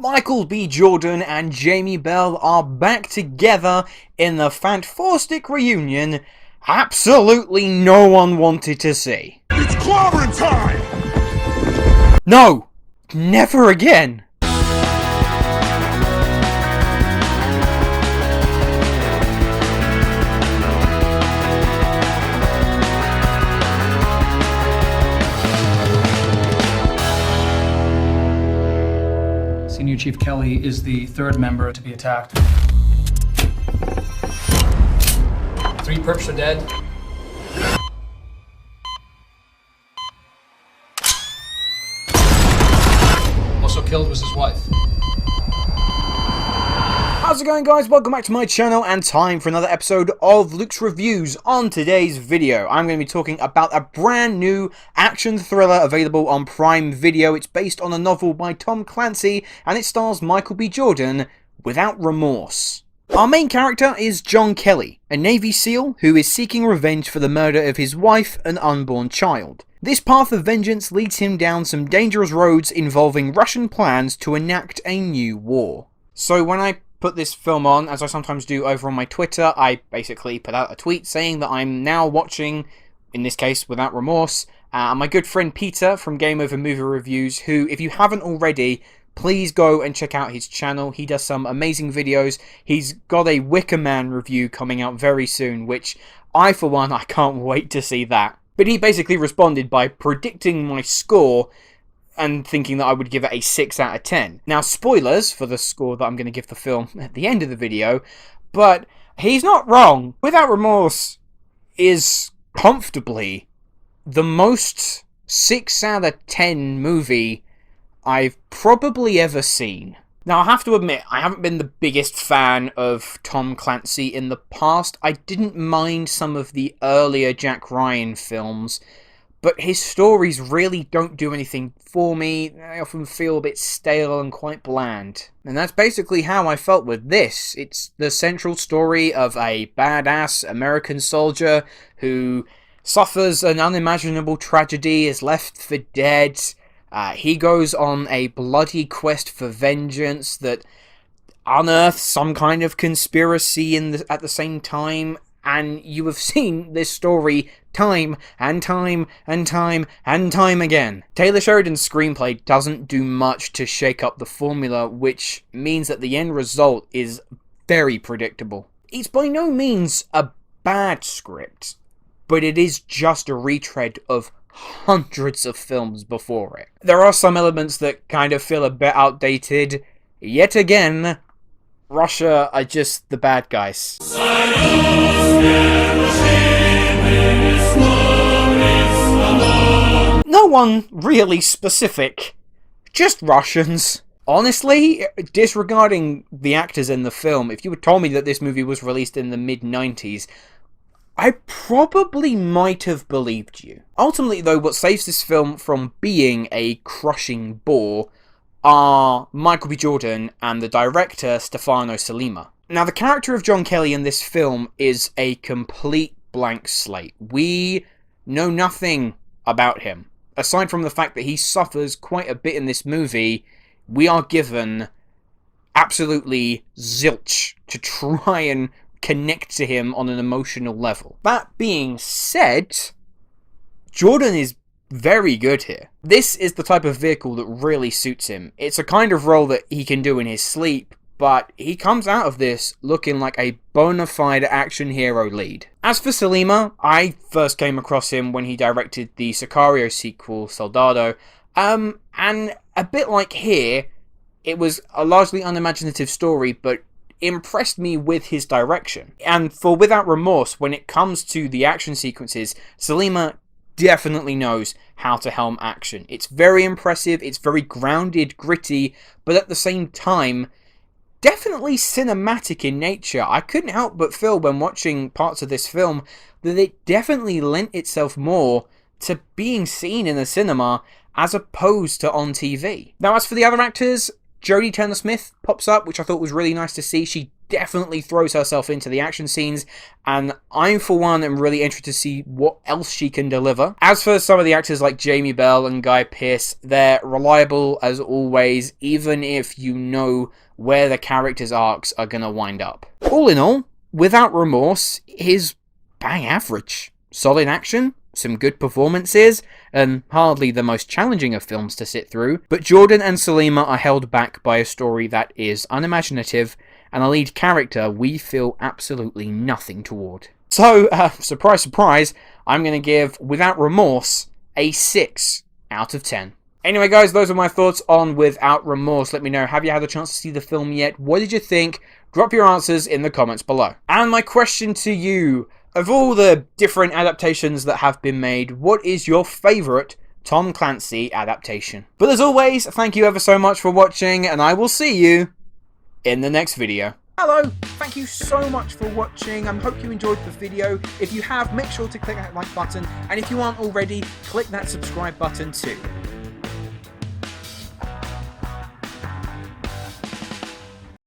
Michael B. Jordan and Jamie Bell are back together in the fantastic reunion absolutely no one wanted to see. It's clobbering time! No! Never again! Senior Chief Kelly is the third member to be attacked. 3 perps are dead. Also killed was his wife. How's it going, guys? Welcome back to my channel and time for another episode of Luke's Reviews. On today's video, I'm going to be talking about a brand new action thriller available on Prime Video. It's based on a novel by Tom Clancy and it stars Michael B. Jordan, Without Remorse. Our main character is John Kelly, a Navy SEAL who is seeking revenge for the murder of his wife and unborn child. This path of vengeance leads him down some dangerous roads involving Russian plans to enact a new war. So when I put this film on, as I sometimes do over on my Twitter, I basically put out a tweet saying that I'm now watching, in this case, Without Remorse. My good friend Peter from Game Over Movie Reviews, who, if you haven't already, please go and check out his channel. He does some amazing videos. He's got a Wicker Man review coming out very soon, which I, for one, I can't wait to see that. But he basically responded by predicting my score and thinking that I would give it a 6 out of 10. Now, spoilers for the score that I'm going to give the film at the end of the video, but he's not wrong. Without Remorse is comfortably the most 6 out of 10 movie I've probably ever seen. Now, I have to admit, I haven't been the biggest fan of Tom Clancy in the past. I didn't mind some of the earlier Jack Ryan films, but his stories really don't do anything for me. They often feel a bit stale and quite bland. And that's basically how I felt with this. It's the central story of a badass American soldier who suffers an unimaginable tragedy, is left for dead. He goes on a bloody quest for vengeance that unearths some kind of conspiracy at the same time. And you have seen this story time and time and time and time again. Taylor Sheridan's screenplay doesn't do much to shake up the formula, which means that the end result is very predictable. It's by no means a bad script, but it is just a retread of hundreds of films before it. There are some elements that kind of feel a bit outdated. Yet again, Russia are just the bad guys. No one really specific, just Russians. Honestly, disregarding the actors in the film, if you had told me that this movie was released in the mid-90s, I probably might have believed you. Ultimately, though, what saves this film from being a crushing bore are Michael B. Jordan and the director, Stefano Sollima. Now, the character of John Kelly in this film is a complete blank slate. We know nothing about him. Aside from the fact that he suffers quite a bit in this movie, we are given absolutely zilch to try and connect to him on an emotional level. That being said, Jordan is very good here. This is the type of vehicle that really suits him. It's a kind of role that he can do in his sleep, but he comes out of this looking like a bona fide action hero lead. As for Sollima, I first came across him when he directed the Sicario sequel, Soldado, and a bit like here, it was a largely unimaginative story, but impressed me with his direction. And for Without Remorse, when it comes to the action sequences, Sollima definitely knows how to helm action. It's very impressive, it's very grounded, gritty, but at the same time, definitely cinematic in nature. I couldn't help but feel when watching parts of this film that it definitely lent itself more to being seen in the cinema as opposed to on TV. Now, as for the other actors, Jodie Turner-Smith pops up, which I thought was really nice to see. She definitely throws herself into the action scenes, and I, for one, am really interested to see what else she can deliver. As for some of the actors like Jamie Bell and Guy Pearce, they're reliable as always, even if you know where the characters' arcs are going to wind up. All in all, Without Remorse is bang average. Solid action, some good performances, and hardly the most challenging of films to sit through, but Jordan and Sollima are held back by a story that is unimaginative and a lead character we feel absolutely nothing toward. So, surprise, surprise, I'm going to give Without Remorse a 6 out of 10. Anyway, guys, those are my thoughts on Without Remorse. Let me know, have you had a chance to see the film yet? What did you think? Drop your answers in the comments below. And my question to you, of all the different adaptations that have been made, what is your favourite Tom Clancy adaptation? But as always, thank you ever so much for watching, and I will see you in the next video. Hello, thank you so much for watching. I hope you enjoyed the video. If you have, make sure to click that like button, and if you aren't already, click that subscribe button too.